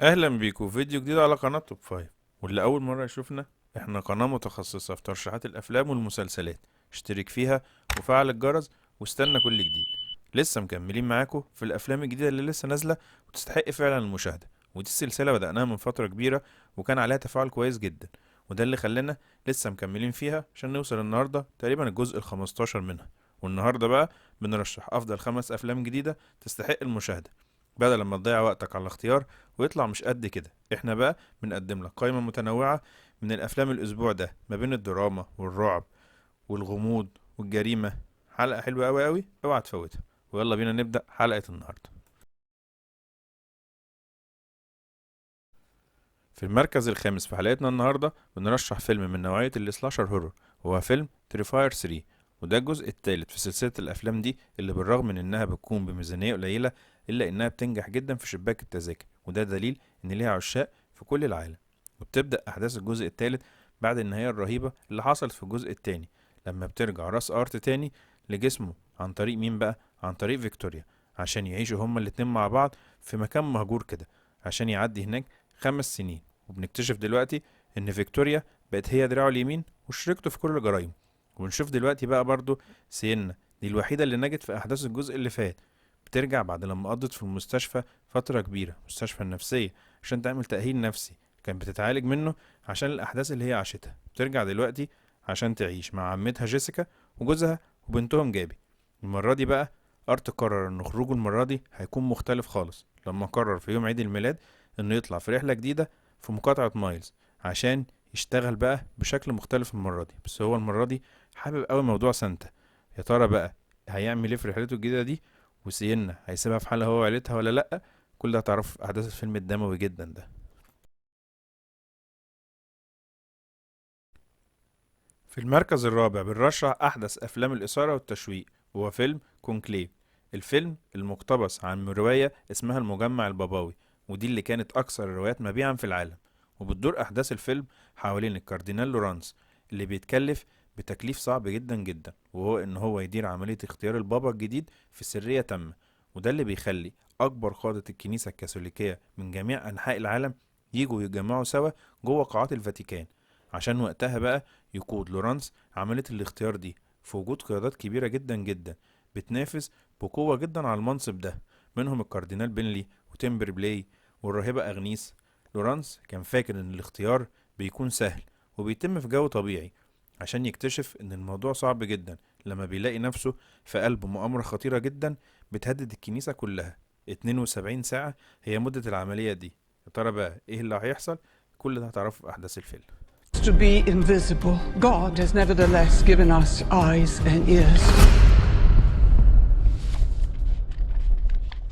اهلا بيكم في فيديو جديد على قناة توب فايف. واللي اول مرة يشوفنا، احنا قناة متخصصة في ترشيحات الافلام والمسلسلات. اشترك فيها وفعل الجرس واستنى كل جديد. لسه مكملين معاكم في الافلام الجديدة اللي لسه نازلة وتستحق فعلا المشاهدة. ودي السلسلة بدأناها من فترة كبيرة وكان عليها تفاعل كويس جدا، وده اللي خلانا لسه مكملين فيها عشان نوصل النهاردة تقريبا الجزء ال15 منها. والنهاردة بقى بنرشح افضل 5 افلام جديدة تستحق المشاهدة، بدل ما تضيع وقتك على الاختيار ويطلع مش قد كده. احنا بقى بنقدم لك قائمة متنوعة من الافلام الاسبوع ده، ما بين الدراما والرعب والغموض والجريمة. حلقة حلوة قوي قوي، اوعى تفوتها. ويلا بينا نبدأ حلقة النهاردة. في المركز الخامس في حلقتنا النهاردة بنرشح فيلم من نوعية السلاشر هورور، وهو فيلم تريفاير 3. وده الجزء الثالث في سلسلة الأفلام دي، اللي بالرغم من إنها بتكون بميزانية قليلة إلا إنها بتنجح جدا في شباك التذاكر، وده دليل إن ليها عشاق في كل العالم. وبتبدأ أحداث الجزء الثالث بعد النهاية الرهيبة اللي حصلت في الجزء الثاني، لما بترجع راس أرت تاني لجسمه عن طريق مين بقى؟ عن طريق فيكتوريا، عشان يعيشوا هما الاتنين مع بعض في مكان مهجور كده، عشان يعدي هناك 5 سنين. وبنكتشف دلوقتي ان فيكتوريا بقت هي دراعه اليمين وشريكته في كل جرايمه. ونشوف دلوقتي بقى برضو سينا، دي الوحيدة اللي نجت في أحداث الجزء اللي فات. بترجع بعد لما قضت في المستشفى فترة كبيرة، مستشفى النفسية، عشان تعمل تأهيل نفسي كانت بتتعالج منه عشان الأحداث اللي هي عاشتها. بترجع دلوقتي عشان تعيش مع عمتها جيسيكا وجوزها وبنتهم جابي. المرة دي بقى أرت قرر إن خروجه المرة دي هيكون مختلف خالص، لما قرر في يوم عيد الميلاد إنه يطلع في رحلة جديدة في مقاطعة مايلز، عشان يشتغل بقى بشكل مختلف المرة دي. بس هو المرة دي حابب قوي موضوع سانتا. يا ترى بقى هيعمل ايه في رحلته الجديدة دي؟ وسينا هيسيبها في حالها هو وعيلتها ولا لأ؟ كل ده هتعرف في أحداث الفيلم الدموي جدا ده. في المركز الرابع بنرشح أحدث أفلام الإثارة والتشويق، وهو فيلم كونكليف. الفيلم المقتبس عن رواية اسمها المجمع البابوي، ودي اللي كانت أكثر الروايات مبيعا في العالم. وبتدور أحداث الفيلم حوالين الكاردينال لورانس، اللي بيتكلف بتكليف صعب جدا جدا، وهو إن هو يدير عملية اختيار البابا الجديد في سرية تامة. وده اللي بيخلي أكبر قادة الكنيسة الكاثوليكية من جميع أنحاء العالم يجوا يتجمعوا سوا جوه قاعات الفاتيكان، عشان وقتها بقى يقود لورانس عملية الاختيار دي في وجود قيادات كبيرة جدا جدا بتنافس بقوة جدا على المنصب ده، منهم الكاردينال بينلي وتيمبر بلاي والراهبة أغنيس. لورانس كان فاكر إن الاختيار بيكون سهل وبيتم في جو طبيعي، عشان يكتشف إن الموضوع صعب جدا لما بيلاقي نفسه في قلب مؤامرة خطيرة جدا بتهدد الكنيسة كلها. 72 ساعة هي مدة العملية دي. يا ترى بقى إيه اللي هيحصل؟ كل ده هتعرفه في أحداث الفيلم. To be invisible, God has nevertheless given us eyes and ears.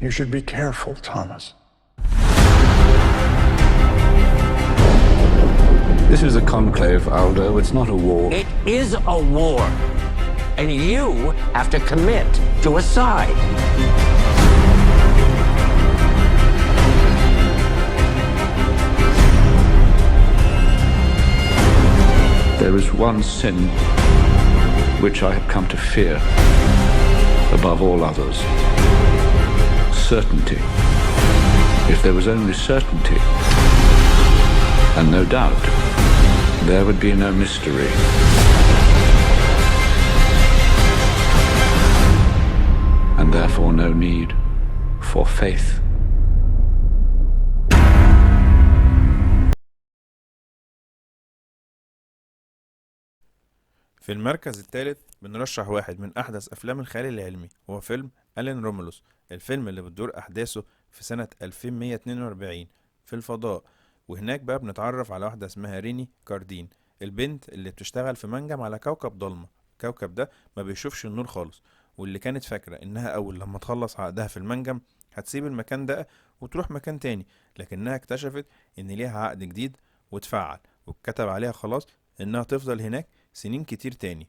You should be careful, Thomas. This is a conclave, Aldo. It's not a war. It is a war, and you have to commit to a side. There is one sin which I have come to fear above all others. Certainty. If there was only certainty and no doubt, there would be no mystery. And therefore no need for faith. في المركز الثالث بنرشح واحد من أحدث أفلام الخيال العلمي، وهو فيلم ألين رومولوس. الفيلم اللي بتدور أحداثه في سنة 2142 في الفضاء. وهناك بقى بنتعرف على واحدة اسمها ريني كاردين، البنت اللي بتشتغل في منجم على كوكب ضلمة. الكوكب ده ما بيشوفش النور خالص، واللي كانت فاكرة إنها أول لما تخلص عقدها في المنجم هتسيب المكان ده وتروح مكان تاني، لكنها اكتشفت إن ليها عقد جديد واتفعل واتكتب عليها خلاص إنها تفضل هناك سنين كتير تاني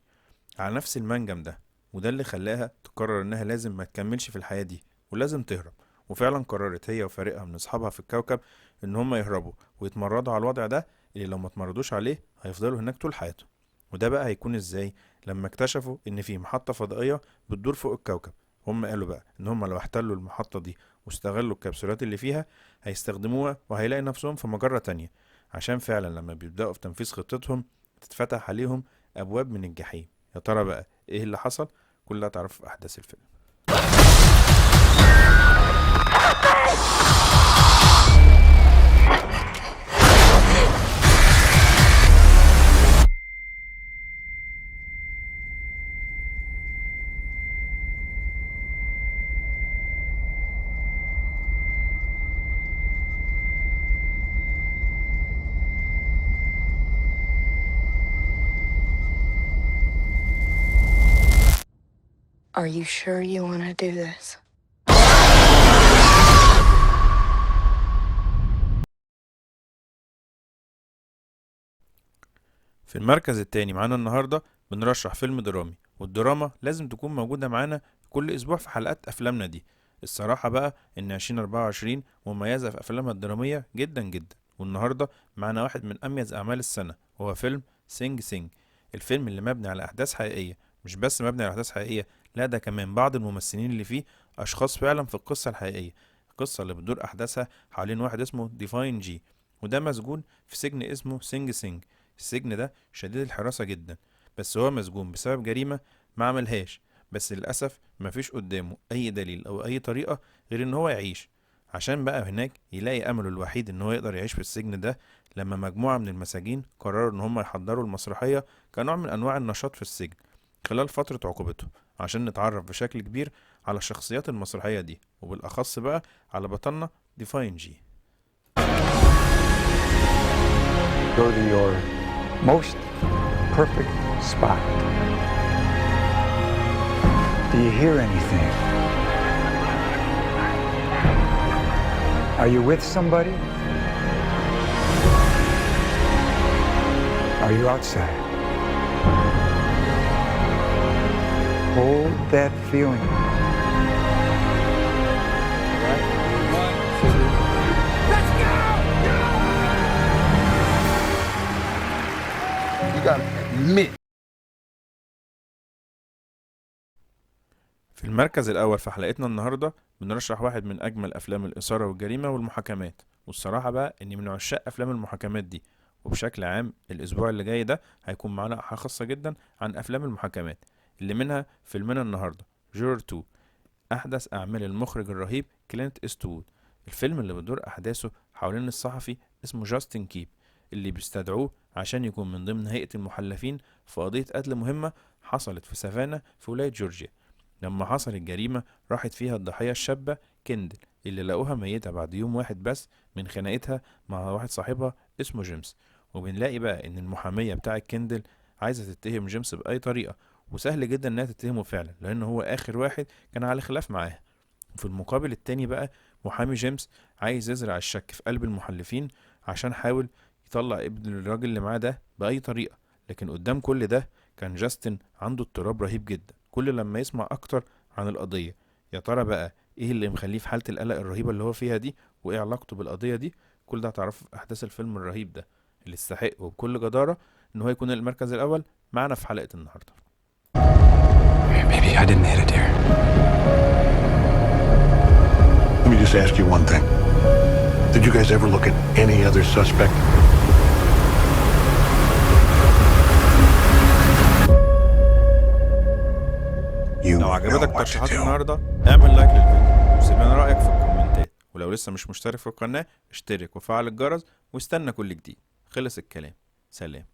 على نفس المنجم ده. وده اللي خلاها تقرر انها لازم ما تكملش في الحياة دي ولازم تهرب. وفعلا قررت هي وفريقها من اصحابها في الكوكب ان هم يهربوا ويتمردوا على الوضع ده، اللي لو ما اتمردوش عليه هيفضلوا هناك طول حياتهم. وده بقى هيكون ازاي؟ لما اكتشفوا ان في محطة فضائية بتدور فوق الكوكب. هم قالوا بقى ان هم لو احتلوا المحطة دي واستغلوا الكبسولات اللي فيها هيستخدموها، وهيلاقي نفسهم في مجرة تانية، عشان فعلا لما بيبدأوا في تنفيذ خطتهم تتفتح عليهم أبواب من الجحيم. يا ترى بقى إيه اللي حصل؟ كل ده هتعرفه في أحداث الفيلم. Are you sure you want to do this? في المركز التاني معانا النهاردة بنرشح فيلم درامي، والدراما لازم تكون موجودة معانا كل أسبوع في حلقات أفلامنا دي. الصراحة بقى إن 2024 مميزة في أفلامها الدرامية جدا جدا، والنهاردة معانا واحد من أميز أعمال السنة، وهو فيلم سينج سينج. الفيلم اللي مبني على أحداث حقيقية، مش بس مبني على أحداث حقيقية، لا ده كمان بعض الممثلين اللي فيه أشخاص فعلا في القصة الحقيقية، القصة اللي بتدور أحداثها حوالين واحد اسمه ديفاين جي، وده مسجون في سجن اسمه سينج سينج. السجن ده شديد الحراسة جدا، بس هو مسجون بسبب جريمة ما عملهاش، بس للأسف مفيش قدامه أي دليل أو أي طريقة غير إن هو يعيش. عشان بقى هناك يلاقي أمله الوحيد إن هو يقدر يعيش في السجن ده، لما مجموعة من المساجين قرروا إن هم يحضروا المسرحية كنوع من أنواع النشاط في السجن خلال فترة عقوبته، عشان نتعرف بشكل كبير على الشخصيات المسرحية دي، وبالأخص بقى على بطلنا ديفاين جي. Go to your most perfect spot. Do you hear anything? Are you with somebody? Are you outside? Hold that feeling. You gotta admit. في المركز الأول في حلقتنا النهاردة بنرشح واحد من أجمل أفلام الإثارة والجريمة والمحاكمات، والصراحة بقى إني من عشاق أفلام المحاكمات دي، وبشكل عام الأسبوع اللي جاي ده هيكون معانا حلقة خاصة جدا عن أفلام المحاكمات، اللي منها فيلمنا النهاردة جورر 2، أحدث أعمال المخرج الرهيب كلينت إيستوود. الفيلم اللي بتدور أحداثه حوالين الصحفي اسمه جاستن كيب، اللي بيستدعوه عشان يكون من ضمن هيئة المحلفين في قضية قتل مهمة حصلت في سافانا في ولاية جورجيا. لما حصلت الجريمة راحت فيها الضحية الشابة كندل، اللي لقوها ميتة بعد يوم واحد بس من خناقتها مع واحد صاحبها اسمه جيمس. وبنلاقي بقى ان المحامية بتاعة كندل عايزة تتهم جيمس بأي طريقة، وسهل جدا انها تتهمه فعلا لان هو اخر واحد كان على خلاف معاها. وفي المقابل التاني بقى محامي جيمس عايز يزرع الشك في قلب المحلفين عشان حاول يطلع ابن الراجل اللي معاه ده بأي طريقة، لكن قدام كل ده كان جاستن عنده اضطراب رهيب جدا كل لما يسمع اكتر عن القضية. يا ترى بقى ايه اللي مخليه في حالة القلق الرهيبة اللي هو فيها دي، وايه علاقته بالقضية دي؟ كل ده هتعرفه في احداث الفيلم الرهيب ده اللي يستحق وبكل جدارة ان هو يكون المركز الاول معنا في حلقة النهاردة. Maybe I didn't hit it, dear. Let me just ask you one thing. Did you guys ever look at any other suspect? لو عجبتك ترشيحات النهارده اعمل لايك للفيديو وسيب لنا رايك في الكومنتات، ولو لسه مش مشترك في القناه اشترك وفعل الجرس واستنى كل جديد. خلص الكلام، سلام.